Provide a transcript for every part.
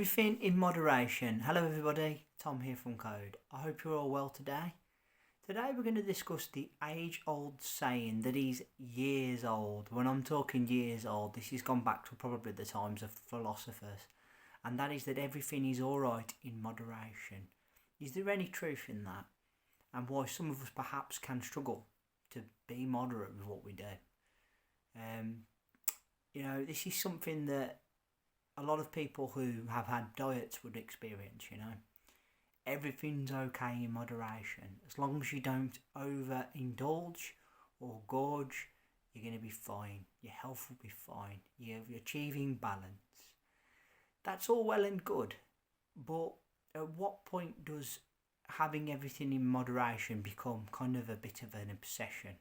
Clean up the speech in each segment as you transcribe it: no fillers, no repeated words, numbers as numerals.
Everything in moderation. Hello everybody, Tom here from Code. I hope you're all well today. Today we're going to discuss the age-old saying that is years old. When I'm talking years old, this has gone back to probably the times of philosophers. And that is that everything is alright in moderation. Is there any truth in that? And why some of us perhaps can struggle to be moderate with what we do. This is something that a lot of people who have had diets would experience, Everything's okay in moderation. As long as you don't overindulge or gorge, you're going to be fine. Your health will be fine. You're achieving balance. That's all well and good. But at what point does having everything in moderation become kind of a bit of an obsession?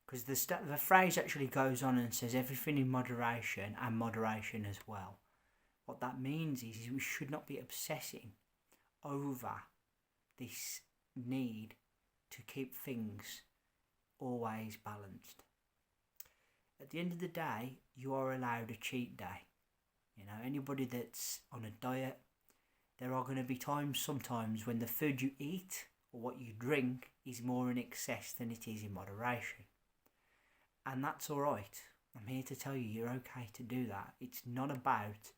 Because the phrase actually goes on and says everything in moderation and moderation as well. What that means is we should not be obsessing over this need to keep things always balanced. At the end of the day, you are allowed a cheat day. Anybody that's on a diet, there are going to be times sometimes when the food you eat or what you drink is more in excess than it is in moderation. And that's alright. I'm here to tell you you're okay to do that. It's not about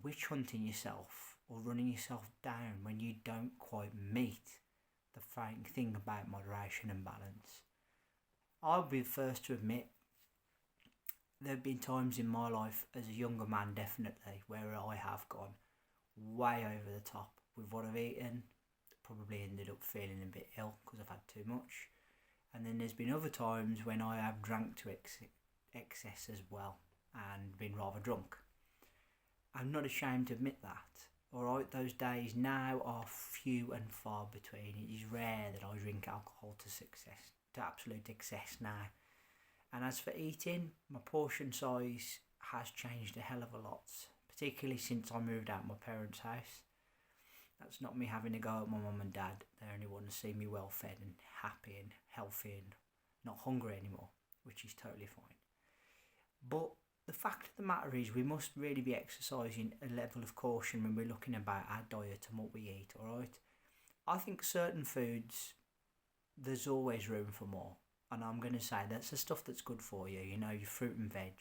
witch hunting yourself or running yourself down when you don't quite meet the thing about moderation and balance. I'll be the first to admit there have been times in my life as a younger man definitely where I have gone way over the top with what I've eaten. Probably ended up feeling a bit ill because I've had too much. And then there's been other times when I have drank to excess as well and been rather drunk. I'm not ashamed to admit that. Alright, those days now are few and far between. It is rare that I drink alcohol to absolute excess now. And as for eating, my portion size has changed a hell of a lot, particularly since I moved out of my parents' house. That's not me having to go at my mum and dad. They only want to see me well fed and happy and healthy and not hungry anymore, which is totally fine. But the fact of the matter is we must really be exercising a level of caution when we're looking about our diet and what we eat, alright? I think certain foods, there's always room for more. And I'm going to say that's the stuff that's good for you, your fruit and veg.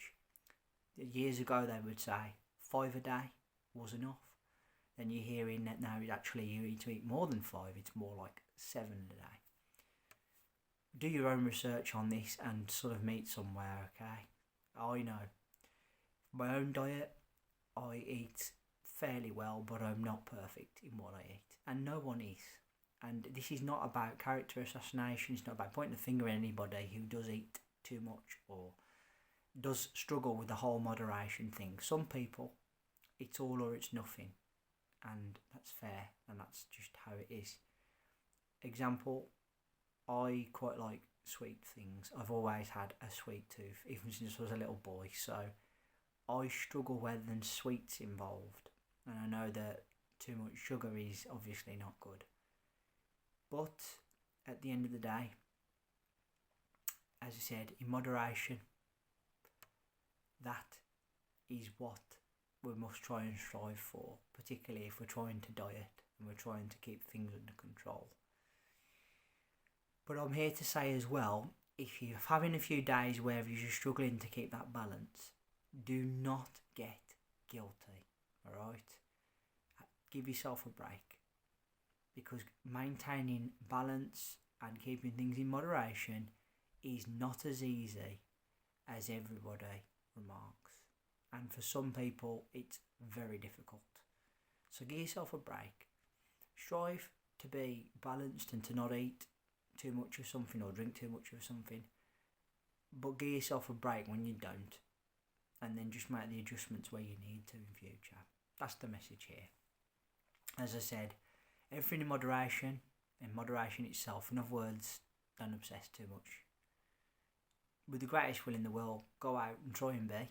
Years ago they would say 5 a day was enough. Then you're hearing that now actually you need to eat more than 5, it's more like 7 a day. Do your own research on this and sort of meet somewhere, okay? I know. My own diet, I eat fairly well, but I'm not perfect in what I eat. And no one is. And this is not about character assassination, it's not about pointing the finger at anybody who does eat too much or does struggle with the whole moderation thing. Some people, it's all or it's nothing. And that's fair, and that's just how it is. Example, I quite like sweet things. I've always had a sweet tooth, even since I was a little boy, so I struggle when there's sweets involved. And I know that too much sugar is obviously not good. But at the end of the day, as I said, in moderation, that is what we must try and strive for, particularly if we're trying to diet and we're trying to keep things under control. But I'm here to say as well, if you're having a few days where you're struggling to keep that balance, do not get guilty, alright? Give yourself a break, because maintaining balance and keeping things in moderation is not as easy as everybody remarks. And for some people, it's very difficult. So give yourself a break. Strive to be balanced and to not eat too much of something or drink too much of something. But give yourself a break when you don't. And then just make the adjustments where you need to in future. That's the message here. As I said, everything in moderation, and moderation itself. In other words, don't obsess too much. With the greatest will in the world, go out and try and be.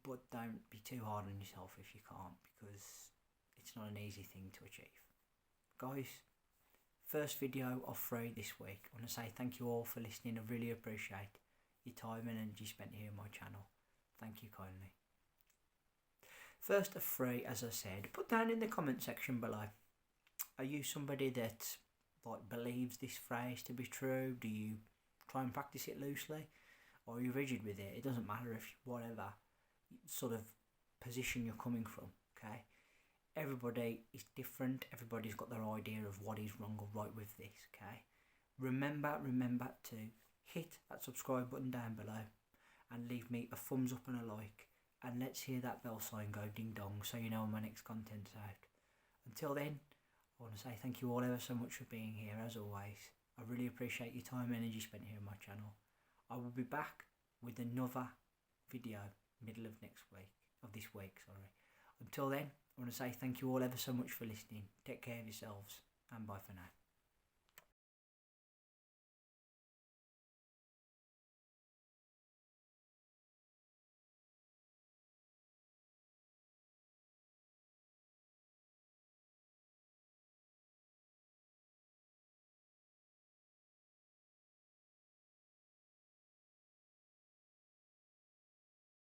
But don't be too hard on yourself if you can't, because it's not an easy thing to achieve. Guys, first video of 3 this week. I want to say thank you all for listening. I really appreciate your time and energy spent here on my channel. Thank you kindly. First of three, as I said, put down in the comment section below. Are you somebody that believes this phrase to be true? Do you try and practice it loosely? Or are you rigid with it? It doesn't matter if whatever sort of position you're coming from, okay? Everybody is different. Everybody's got their idea of what is wrong or right with this, okay? Remember to hit that subscribe button down below and leave me a thumbs up and a like, and let's hear that bell sign go ding dong so you know when my next content's out. Until then, I want to say thank you all ever so much for being here as always. I really appreciate your time and energy spent here on my channel. I will be back with another video middle of this week. Until then, I want to say thank you all ever so much for listening. Take care of yourselves and bye for now.